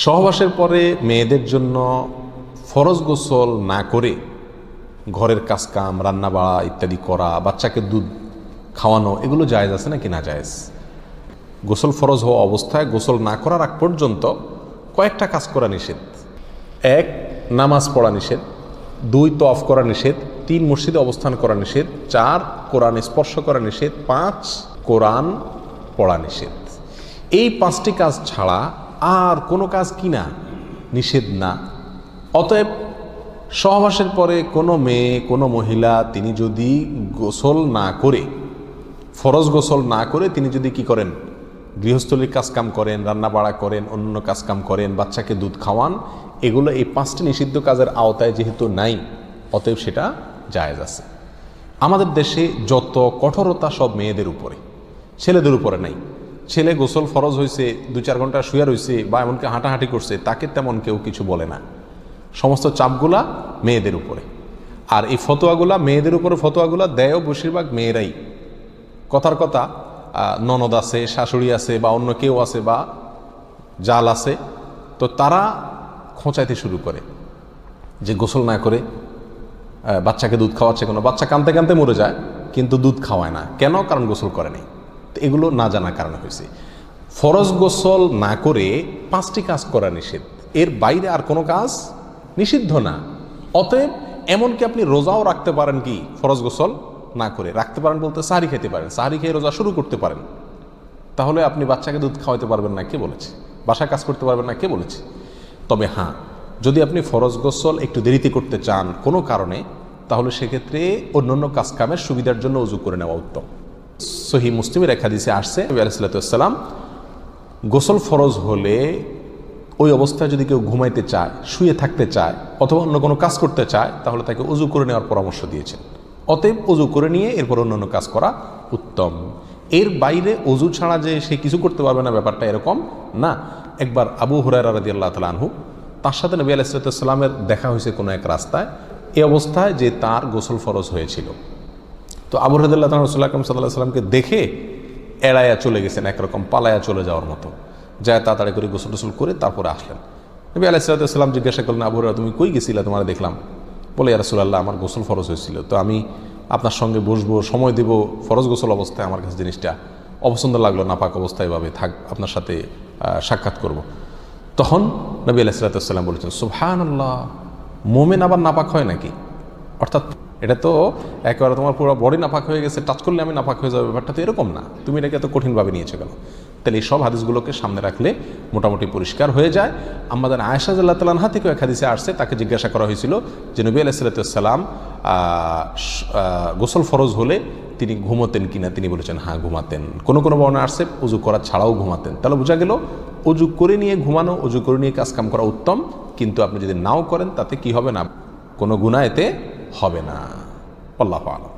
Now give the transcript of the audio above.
সহবাসের পরে মেয়েদের জন্য ফরজ গোসল না করে ঘরের কাজকাম রান্না বাড়া ইত্যাদি করা, বাচ্চাকে দুধ খাওয়ানো, এগুলো জায়েজ আছে নাকি না জায়েজ? গোসল ফরজ হওয়া অবস্থায় গোসল না করার আগ পর্যন্ত কয়েকটা কাজ করা নিষেধ। 1, নামাজ পড়া নিষেধ। 2, তওয়াফ করা নিষেধ। 3, মসজিদে অবস্থান করা নিষেধ। 4, কোরআন স্পর্শ করা নিষেধ। 5, কোরআন পড়া নিষেধ। এই 5টি কাজ ছাড়া আর কোনো কাজ কিনা নিষেধ না। অতএব সহবাসের পরে কোনো মেয়ে, কোনো মহিলা তিনি যদি গোসল না করে, ফরজ গোসল না করে তিনি যদি কি করেন, গৃহস্থলীর কাজকাম করেন, রান্না বাড়া করেন, অন্য কাজকাম করেন, বাচ্চাকে দুধ খাওয়ান, এগুলো এই 5টি নিষিদ্ধ কাজের আওতায় যেহেতু নাই, অতএব সেটা জায়েজ আছে। আমাদের দেশে যত কঠোরতা সব মেয়েদের উপরে, ছেলেদের উপরে নাই। ছেলে গোসল ফরজ হয়েছে, 2-4 ঘন্টা শুয়ে রয়েছে বা এমনকি হাঁটাহাঁটি করছে, তাকে তেমন কেউ কিছু বলে না। সমস্ত চাপগুলা মেয়েদের উপরে। আর এই ফতোয়াগুলা মেয়েদের উপরে, ফতোয়াগুলা দেয়ও বেশিরভাগ মেয়েরাই। কথার কথা, ননদ আছে, শাশুড়ি আছে বা অন্য কেউ আছে বা জাল আছে, তো তারা খোঁচাইতে শুরু করে যে গোসল না করে বাচ্চাকে দুধ খাওয়াচ্ছে। কোনো বাচ্চা কাঁদতে কাঁদতে মরে যায় কিন্তু দুধ খাওয়ায় না, কেন? কারণ গোসল করে নাই। তো এগুলো না জানার কারণে হয়েছে। ফরজ গোসল না করে 5টি কাজ করা নিষেধ, এর বাইরে আর কোনো কাজ নিষিদ্ধ না। অতএব এমনকি আপনি রোজাও রাখতে পারেন, কি ফরজ গোসল না করে রাখতে পারেন বলতে সাহারি খেতে পারেন, সাহারি খেয়ে রোজা শুরু করতে পারেন। তাহলে আপনি বাচ্চাকে দুধ খাওয়াতে পারবেন না, কে বলেছে? বাসায় কাজ করতে পারবেন না, কে বলেছে? তবে হ্যাঁ, যদি আপনি ফরজ গোসল একটু দেরিতে করতে চান কোনো কারণে, তাহলে সেক্ষেত্রে অন্যান্য কাজকামের সুবিধার জন্য ওযু করে নেওয়া উত্তম। সহিহ মুসলিমের এক হাদিসে আসছে, নবী আলাইহিস সালাতু ওয়াস সালাম গোসল ফরজ হলে ওই অবস্থায় যদি কেউ ঘুমাইতে চায়, শুয়ে থাকতে চায় অথবা অন্য কোনো কাজ করতে চায়, তাহলে তাকে ওযু করে নেওয়ার পরামর্শ দিয়েছেন। অতএব ওযু করে নিয়ে এরপর অন্যান্য কাজ করা উত্তম। এর বাইরে ওযু ছাড়া যে সে কিছু করতে পারবে না, ব্যাপারটা এরকম না। একবার আবু হুরায়রা রাদিয়াল্লাহু তাআলা আনহু, তার সাথে নবী আলাইহিস সালাতু ওয়াস সালামের দেখা হয়েছে কোনো এক রাস্তায়, এই অবস্থায় যে তার গোসল ফরজ হয়েছিল। তো আবু হুরায়রা রাদিয়াল্লাহু তাআলা রাসূলুল্লাহ সাল্লাল্লাহু আলাইহি ওয়াসাল্লামকে দেখে এড়াইয়া চলে গেছেন, একরকম পালায়া চলে যাওয়ার মতো, যায় তাড়াতাড়ি করে গোসল টোসল করে তারপরে আসলেন। নবী আলাইহিস সালাতু ওয়াস সালাম জিজ্ঞাসা করলেন, আবু হুরায়রা তুমি কই গেছিলা, তোমার দেখলাম? বলে, ইয়া রাসূলুল্লাহ, আমার গোসল ফরজ হয়েছিল, তো আমি আপনার সঙ্গে বসবো, সময় দেব, ফরজ গোসল অবস্থায় আমার কাছে জিনিসটা অপছন্দ লাগলো, নাপাক অবস্থায় এভাবে থাক, আপনার সাথে সাক্ষাৎ করব। তখন নবী আলাইহিস সালাতু ওয়াস সালাম বলেছেন, সুবহানাল্লাহ, মোমেন আবার নাপাক হয় নাকি? অর্থাৎ এটা তো একেবারে তোমার পুরো বডি নাপাক হয়ে গেছে, টাচ করলে আমি নাপাক হয়ে যাবে, ব্যাপারটা তো এরকম না। তুমি এটাকে এত কঠিনভাবে নিয়েছো কেন? তাহলে এই সব হাদিসগুলোকে সামনে রাখলে মোটামুটি পরিষ্কার হয়ে যায়। আমাদের আয়েশা রাদিয়াল্লাহু তাআলা আনহা থেকে এক হাদিসে আসছে, তাকে জিজ্ঞাসা করা হয়েছিল যে নবী আলাইহিস সালাতু ওয়াস সালাম গোসল ফরজ হলে তিনি ঘুমাতেন কিনা? তিনি বলেছেন হ্যাঁ ঘুমাতেন। কোনো কোনো বর্ণনা আসছে ওযু করা ছাড়াও ঘুমাতেন। তাহলে বোঝা গেল ওযু করে নিয়ে ঘুমানো, ওযু করে নিয়ে কাজকাম করা উত্তম, কিন্তু আপনি যদি নাও করেন তাতে কি হবে না, কোনো গুনাহ এতে হবে না। আল্লাহু আ'লাম।